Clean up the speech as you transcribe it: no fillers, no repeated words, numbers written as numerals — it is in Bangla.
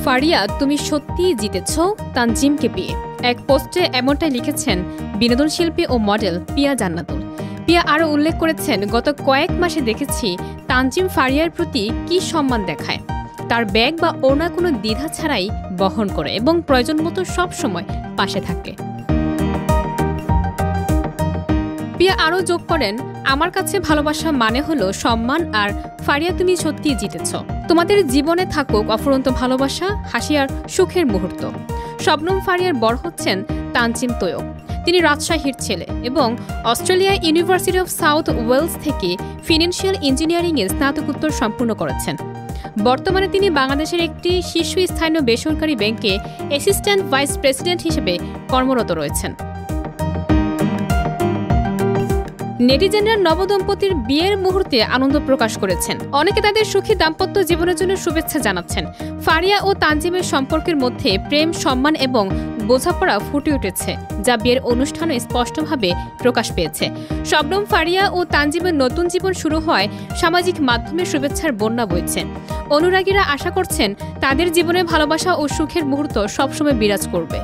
ফারিয়া, তুমি সত্যিই জিতেছ তানজিমকে পেয়ে। এক পোস্টে এমনটাই লিখেছেন বিনোদন শিল্পী ও মডেল পিয়া জান্নাতুল। পিয়া আরও উল্লেখ করেছেন, গত কয়েক মাসে দেখেছি তানজিম ফারিয়ার প্রতি কী সম্মান দেখায়। তার ব্যাগ বা ওড়না কোনো দ্বিধা ছাড়াই বহন করে এবং প্রয়োজন মতো সবসময় পাশে থাকে। পিয়া আরও যোগ করেন, আমার কাছে ভালোবাসা মানে হলো সম্মান, আর ফারিয়া তুমি সত্যিই জিতেছ। তোমাদের জীবনে থাকুক অফুরন্ত ভালোবাসা, হাসি আর সুখের মুহূর্ত। শবনম ফারিয়ার বর হচ্ছেন তানজিম তৈয়ব। তিনি রাজশাহীর ছেলে এবং Australia university of South Wales থেকে ফিনান্সিয়াল ইঞ্জিনিয়ারিংয়ে স্নাতকোত্তর সম্পূর্ণ করেছেন। বর্তমানে তিনি বাংলাদেশের একটি শীর্ষস্থানীয় বেসরকারি ব্যাংকে অ্যাসিস্ট্যান্ট ভাইস প্রেসিডেন্ট হিসেবে কর্মরত রয়েছেন। নেটিজেনরা নবদম্পতির বিয়ের মুহূর্তে আনন্দ প্রকাশ করেছেন। অনেকে তাদের সুখী দাম্পত্য জীবনের জন্য শুভেচ্ছা জানাচ্ছেন। ফারিয়া ও তানজিমের সম্পর্কের মধ্যে প্রেম, সম্মান এবং বোঝাপড়া ফুটে উঠেছে, যা বিয়ের অনুষ্ঠানে স্পষ্টভাবে প্রকাশ পেয়েছে। শবনম ফারিয়া ও তানজিমের নতুন জীবন শুরু হয় সামাজিক মাধ্যমে শুভেচ্ছার বন্যা বইছে। অনুরাগীরা আশা করছেন তাদের জীবনে ভালোবাসা ও সুখের মুহূর্ত সবসময় বিরাজ করবে।